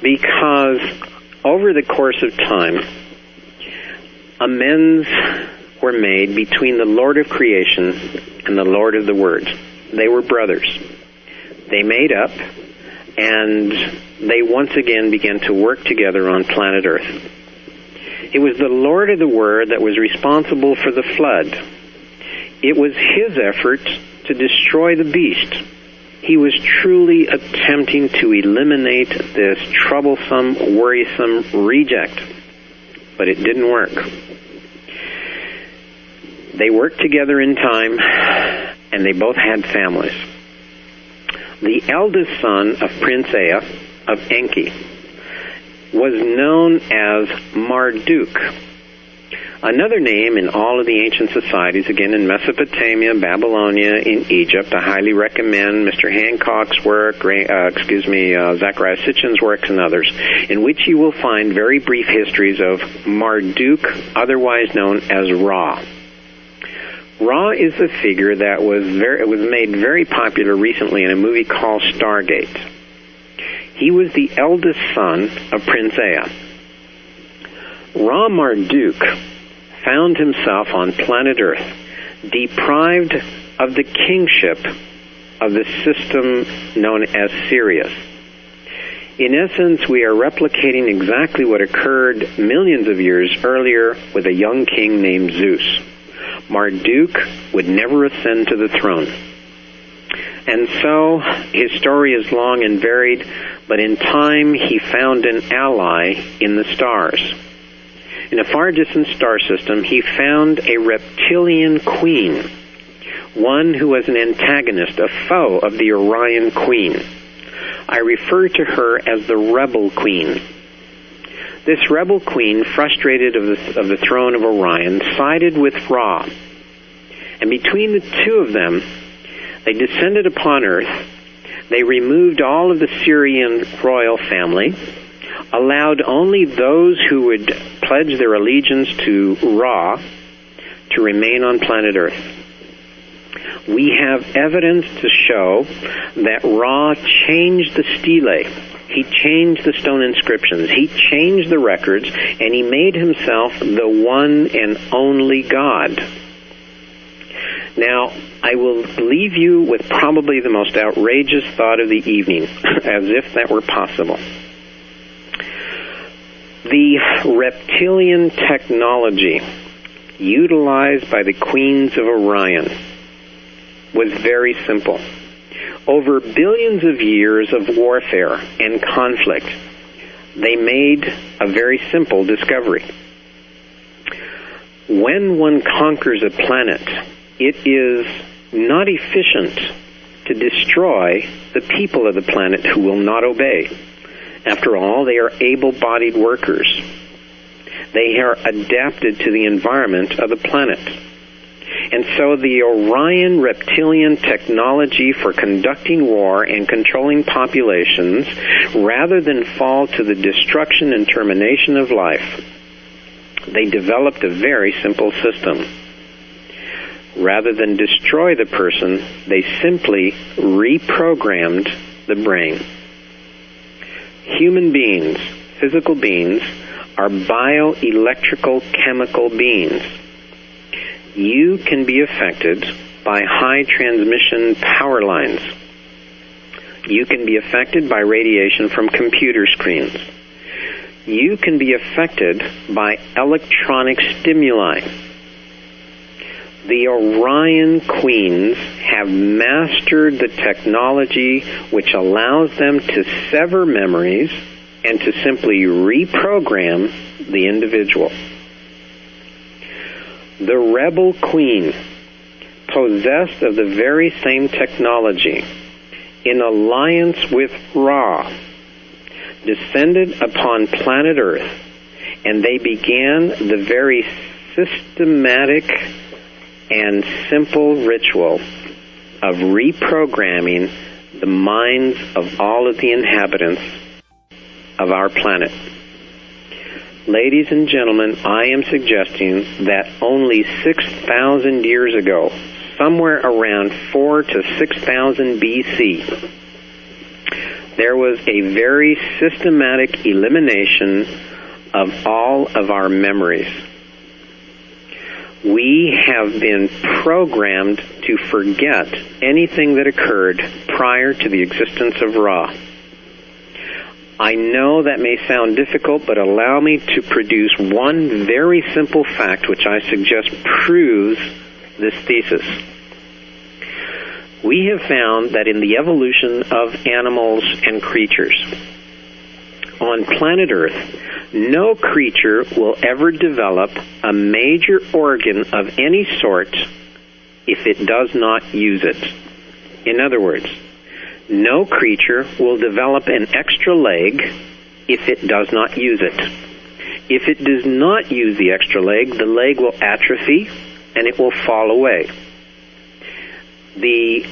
Because over the course of time, amends were made between the Lord of creation and the Lord of the Word. They were brothers. They made up, and they once again began to work together on planet Earth. It was the Lord of the Word that was responsible for the flood. It was his effort to destroy the beast. He was truly attempting to eliminate this troublesome, worrisome reject. But it didn't work. They worked together in time, and they both had families. The eldest son of Prince Ea of Enki was known as Marduk. Another name in all of the ancient societies, again in Mesopotamia, Babylonia, in Egypt. I highly recommend Mr. Hancock's work, Zachariah Sitchin's works, and others, in which you will find very brief histories of Marduk, otherwise known as Ra. Ra is a figure that was made very popular recently in a movie called Stargate. He was the eldest son of Prince Ea. Ra Marduk found himself on planet Earth, deprived of the kingship of the system known as Sirius. In essence, we are replicating exactly what occurred millions of years earlier with a young king named Zeus. Marduk would never ascend to the throne. And so, his story is long and varied, but in time he found an ally in the stars. In a far distant star system, he found a reptilian queen, one who was an antagonist, a foe of the Orion queen. I refer to her as the rebel queen. This rebel queen, frustrated of the throne of Orion, sided with Ra. And between the two of them, they descended upon Earth. They removed all of the Syrian royal family, allowed only those who would pledge their allegiance to Ra to remain on planet Earth. We have evidence to show that Ra changed the stelae. He changed the stone inscriptions. He changed the records, and he made himself the one and only God. Now, I will leave you with probably the most outrageous thought of the evening, as if that were possible. The reptilian technology utilized by the queens of Orion was very simple. Over billions of years of warfare and conflict, they made a very simple discovery. When one conquers a planet, it is not efficient to destroy the people of the planet who will not obey. After all, they are able-bodied workers. They are adapted to the environment of the planet. And so the Orion reptilian technology for conducting war and controlling populations, rather than fall to the destruction and termination of life, they developed a very simple system. Rather than destroy the person, they simply reprogrammed the brain. Human beings, physical beings, are bioelectrical chemical beings. You can be affected by high transmission power lines. You can be affected by radiation from computer screens. You can be affected by electronic stimuli. The Orion queens have mastered the technology which allows them to sever memories and to simply reprogram the individual. The rebel queen, possessed of the very same technology, in alliance with Ra, descended upon planet Earth, and they began the very systematic and simple ritual of reprogramming the minds of all of the inhabitants of our planet. Ladies and gentlemen, I am suggesting that only 6,000 years ago, somewhere around 4,000 to 6,000 BC, there was a very systematic elimination of all of our memories. We have been programmed to forget anything that occurred prior to the existence of Ra. I know that may sound difficult, but allow me to produce one very simple fact which I suggest proves this thesis. We have found that in the evolution of animals and creatures, on planet Earth, no creature will ever develop a major organ of any sort if it does not use it. In other words, no creature will develop an extra leg if it does not use it. If it does not use the extra leg, the leg will atrophy and it will fall away. The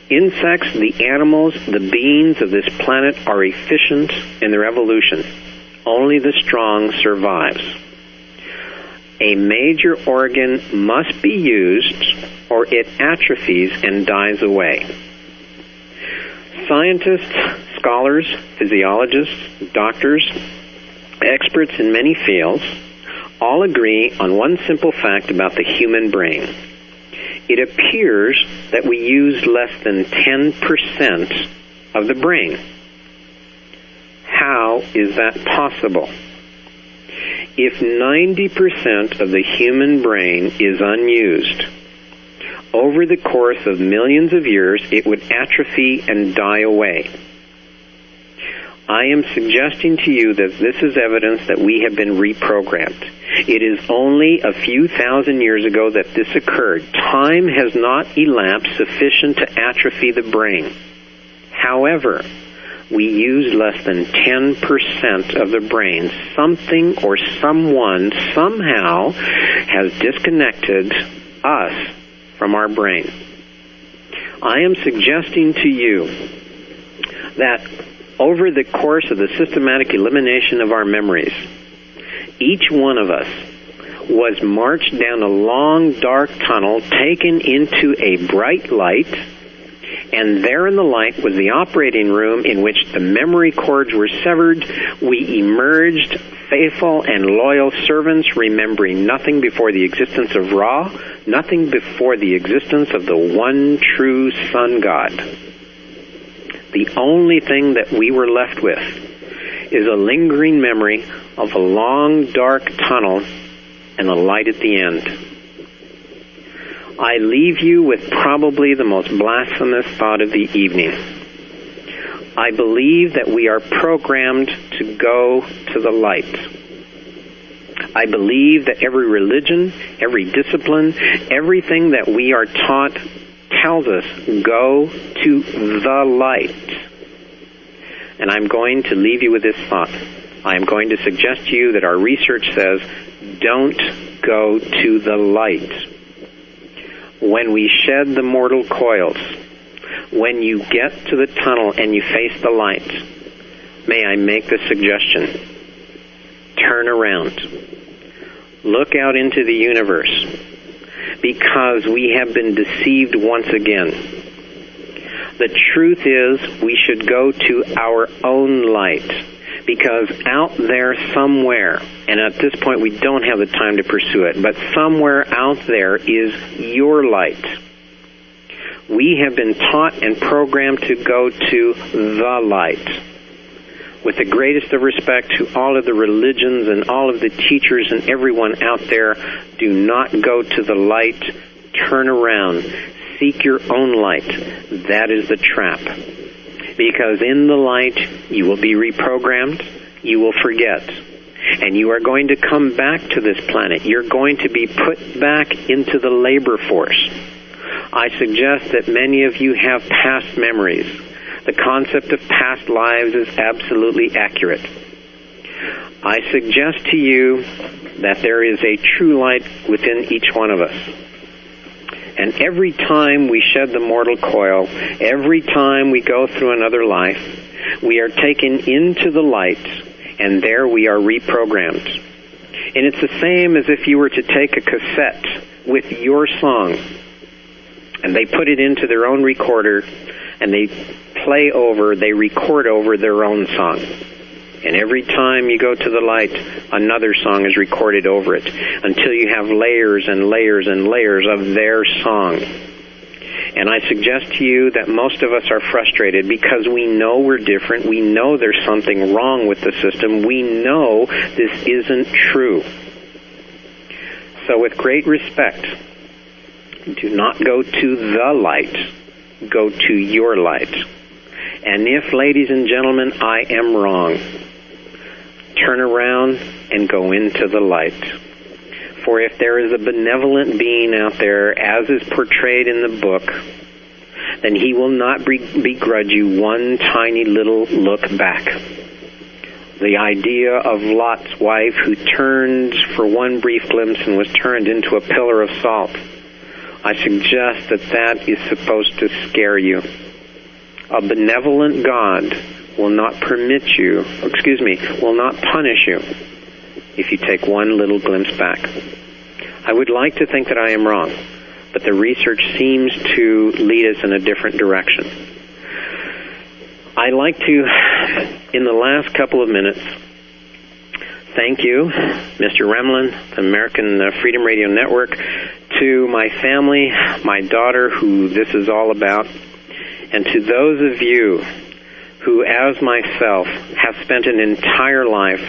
insects, the animals, the beings of this planet are efficient in their evolution. Only the strong survives. A major organ must be used or it atrophies and dies away. Scientists, scholars, physiologists, doctors, experts in many fields all agree on one simple fact about the human brain. It appears that we use less than 10% of the brain. How is that possible? If 90% of the human brain is unused, over the course of millions of years, it would atrophy and die away. I am suggesting to you that this is evidence that we have been reprogrammed. It is only a few thousand years ago that this occurred. Time has not elapsed sufficient to atrophy the brain. However, we use less than 10% of the brain. Something or someone somehow has disconnected us from our brain. I am suggesting to you that over the course of the systematic elimination of our memories, each one of us was marched down a long, dark tunnel, taken into a bright light, and there in the light was the operating room in which the memory cords were severed. We emerged faithful and loyal servants, remembering nothing before the existence of Ra, nothing before the existence of the one true Sun God. The only thing that we were left with is a lingering memory of a long, dark tunnel and a light at the end. I leave you with probably the most blasphemous thought of the evening. I believe that we are programmed to go to the light. I believe that every religion, every discipline, everything that we are taught tells us, go to the light. And I'm going to leave you with this thought. I'm going to suggest to you that our research says, don't go to the light. When we shed the mortal coils, when you get to the tunnel and you face the light, may I make the suggestion, turn around. Look out into the universe, because we have been deceived once again. The truth is, we should go to our own light, because out there somewhere, and at this point we don't have the time to pursue it, but somewhere out there is your light. We have been taught and programmed to go to the light. With the greatest of respect to all of the religions and all of the teachers and everyone out there, do not go to the light. Turn around. Seek your own light. That is the trap. Because in the light, you will be reprogrammed, you will forget, and you are going to come back to this planet. You're going to be put back into the labor force. I suggest that many of you have past memories. The concept of past lives is absolutely accurate. I suggest to you that there is a true light within each one of us. And every time we shed the mortal coil, every time we go through another life, we are taken into the light, and there we are reprogrammed. And it's the same as if you were to take a cassette with your song, and they put it into their own recorder, and they record over their own song. And every time you go to the light, another song is recorded over it until you have layers and layers and layers of their song. And I suggest to you that most of us are frustrated because we know we're different. We know there's something wrong with the system. We know this isn't true. So with great respect, do not go to the light. Go to your light. And if, ladies and gentlemen, I am wrong, turn around and go into the light. For if there is a benevolent being out there, as is portrayed in the book, then he will not begrudge you one tiny little look back. The idea of Lot's wife who turned for one brief glimpse and was turned into a pillar of salt, I suggest that is supposed to scare you. A benevolent God will not will not punish you if you take one little glimpse back. I would like to think that I am wrong, but the research seems to lead us in a different direction. I'd like to, in the last couple of minutes, thank you, Mr. Remlin, the American Freedom Radio Network, to my family, my daughter, who this is all about, and to those of you who, as myself, have spent an entire life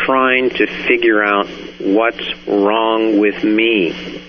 trying to figure out what's wrong with me.